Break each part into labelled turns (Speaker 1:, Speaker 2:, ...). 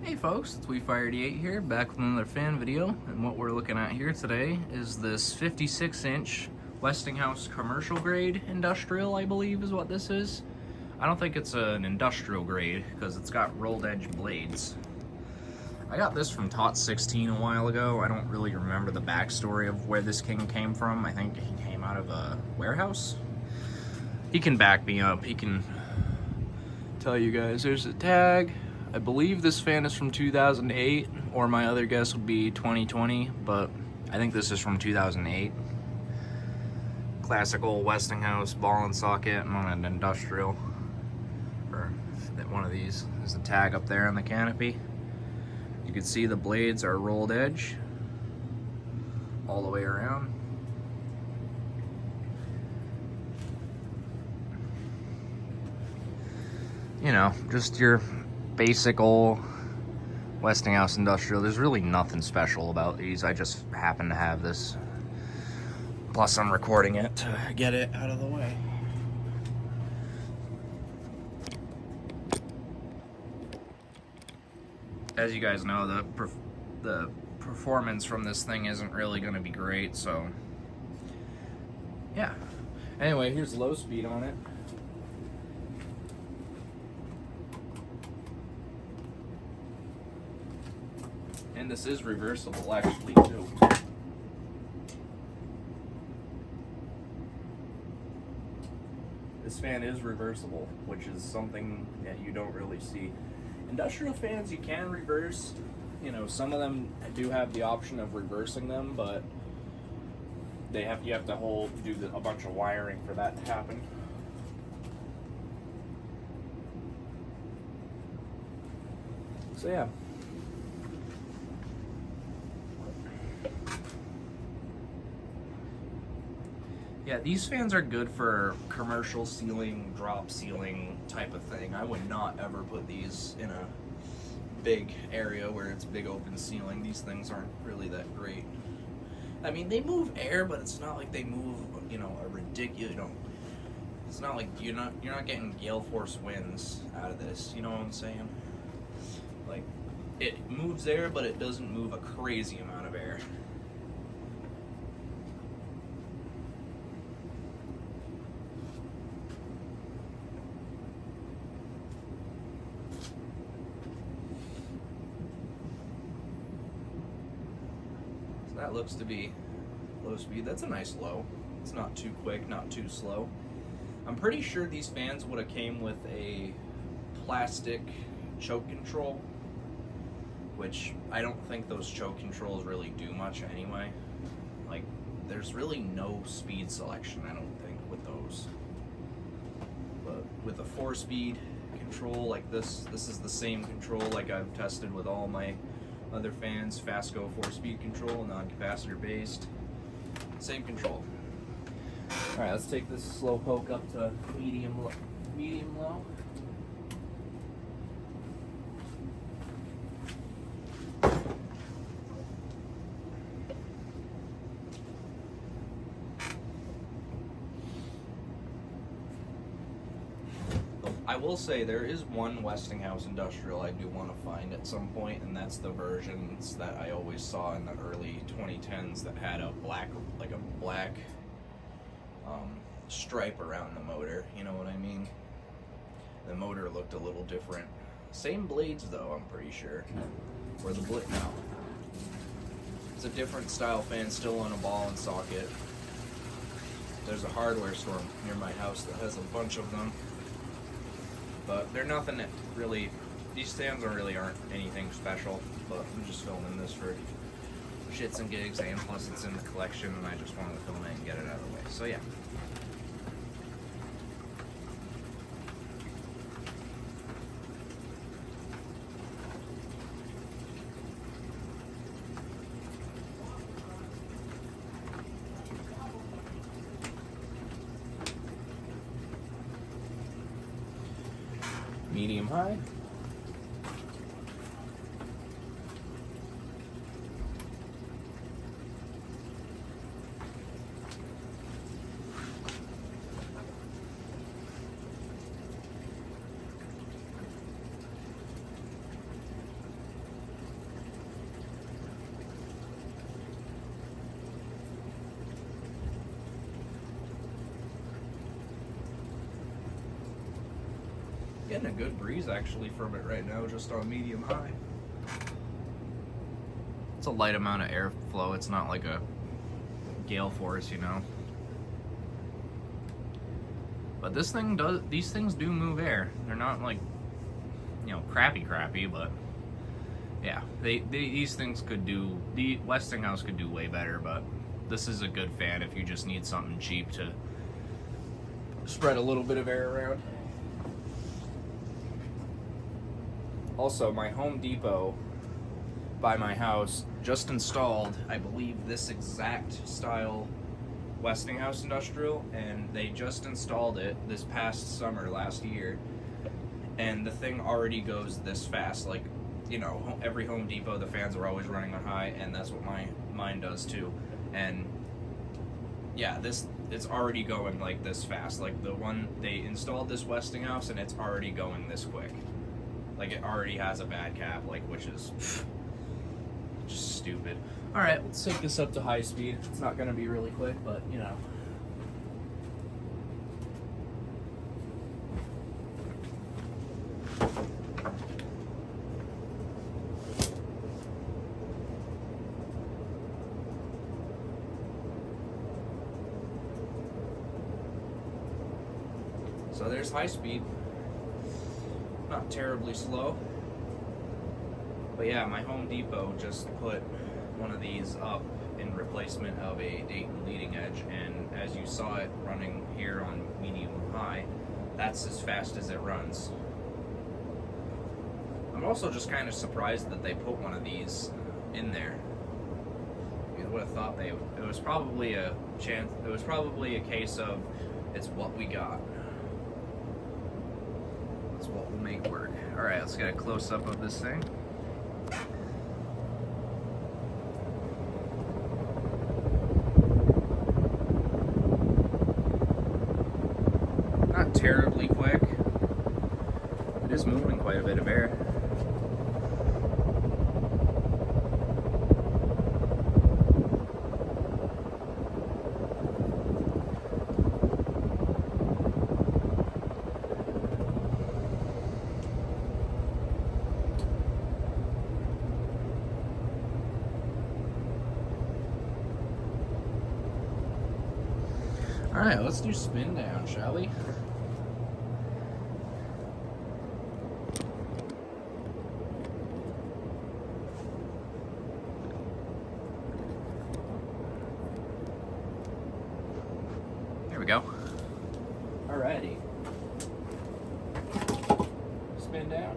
Speaker 1: Hey folks, it's WeFire88 here, back with another fan video, and what we're looking at here today is this 56-inch Westinghouse commercial grade industrial, I believe is what this is. I don't think it's an industrial grade because it's got rolled edge blades. I got this from Tot 16 a while ago. I don't really remember the backstory of where this king came from. I think he came out of a warehouse. He can back me up. He can tell you guys. There's a tag. I believe this fan is from 2008, or my other guess would be 2020, but I think this is from 2008. Classical Westinghouse ball and socket on an industrial, or one of these. There's a tag up there on the canopy. You can see the blades are rolled edge all the way around. You know, just your basic old Westinghouse industrial. There's really nothing special about these. I just happen to have this. Plus I'm recording it to get it out of the way. As you guys know, the performance from this thing isn't really going to be great, so yeah. Anyway, here's low speed on it. And this is reversible, actually, too. This fan is reversible, which is something that you don't really see. Industrial fans, you can reverse. You know, some of them do have the option of reversing them, but you have to do a bunch of wiring for that to happen. So yeah. Yeah, these fans are good for commercial ceiling, drop ceiling type of thing. I would not ever put these in a big area where it's big open ceiling. These things aren't really that great. I mean, they move air, but it's not like they move, you know, a ridiculous, it's not like you're not getting gale force winds out of this, you know what I'm saying? Like, it moves air, but it doesn't move a crazy amount of air. That looks to be low speed. That's a nice low. It's not too quick, not too slow. I'm pretty sure these fans would have came with a plastic choke control, which I don't think those choke controls really do much anyway. Like, there's really no speed selection, I don't think, with those. But with a 4-speed control like this is the same control like I've tested with all my other fans. Fastco 4-speed control, non-capacitor based, same control. All right, let's take this slow poke up to medium low. I will say there is one Westinghouse industrial I do want to find at some point, and that's the versions that I always saw in the early 2010s that had a black stripe around the motor. You know what I mean? The motor looked a little different. Same blades though, I'm pretty sure. Or the blade now. It's a different style fan, still on a ball and socket. There's a hardware store near my house that has a bunch of them. But they're nothing that really, these fans aren't anything special, but I'm just filming this for shits and gigs, and plus it's in the collection and I just wanted to film it and get it out of the way. So yeah. Medium high. getting a good breeze actually from it right now, just on medium high. It's a light amount of airflow. It's not like a gale force, you know. But this thing does, these things do move air. They're not like, you know, crappy, but yeah, these things could do, the Westinghouse could do way better, but this is a good fan if you just need something cheap to spread a little bit of air around. Also, my Home Depot by my house just installed, I believe, this exact style Westinghouse industrial, and they just installed it this past summer last year, and the thing already goes this fast. Like, you know, every Home Depot, the fans are always running on high, and that's what mine does too. And yeah, it's already going like this fast. Like the one they installed this Westinghouse, and it's already going this quick. Like it already has a bad cap, like, which is just stupid. All right, let's take this up to high speed. It's not gonna be really quick, but you know. So there's high speed. Not terribly slow. But yeah, my Home Depot just put one of these up in replacement of a Dayton leading edge, and as you saw it running here on medium high, that's as fast as it runs. I'm also just kind of surprised that they put one of these in there. You would have thought it was probably a case of it's what we got. It's what will make work. All right, let's get a close up of this thing. Not terribly quick. It is moving quite a bit of air. All right, let's do Spindown, shall we? There we go. Alrighty. Spindown.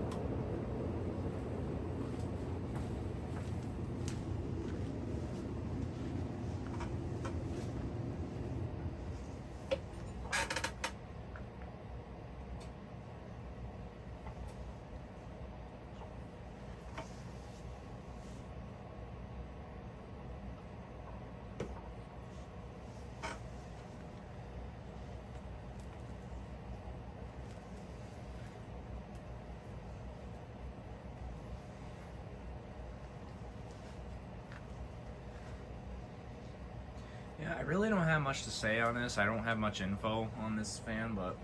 Speaker 1: Yeah, I really don't have much to say on this. I don't have much info on this fan, but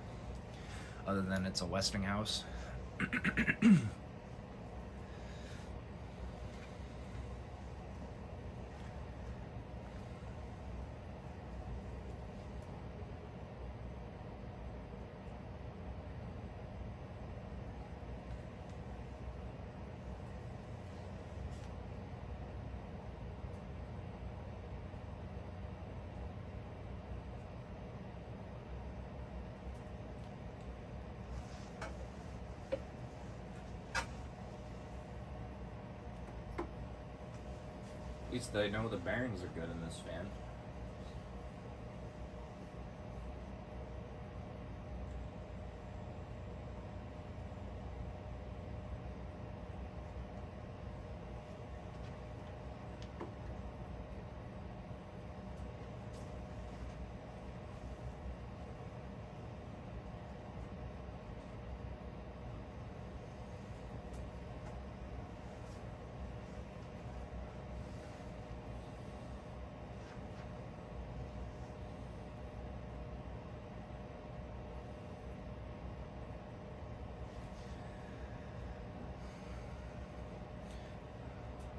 Speaker 1: other than it's a Westinghouse. At least I know the bearings are good in this fan.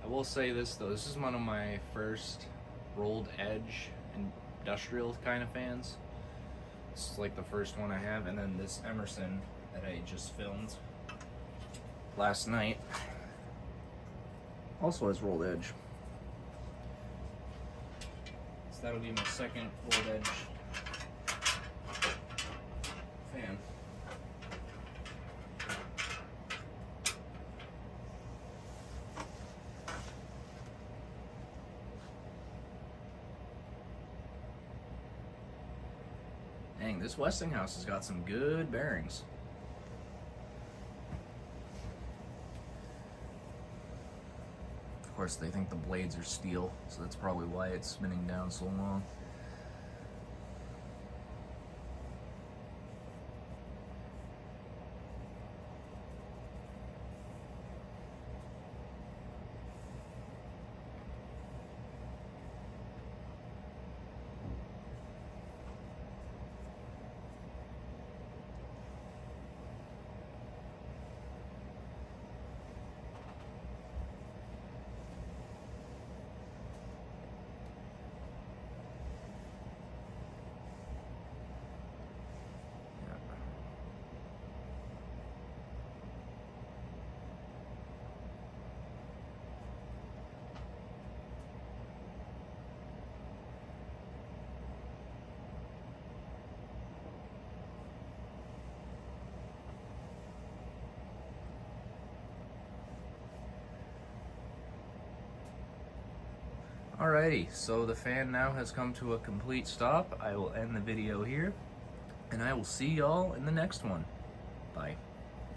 Speaker 1: will say this though, this is one of my first rolled edge industrial kind of fans. This is like the first one I have, and then this Emerson that I just filmed last night also has rolled edge. So that'll be my second rolled edge fan. Dang, this Westinghouse has got some good bearings. Of course, they think the blades are steel, so that's probably why it's spinning down so long. Alrighty, so the fan now has come to a complete stop. I will end the video here, and I will see y'all in the next one. Bye.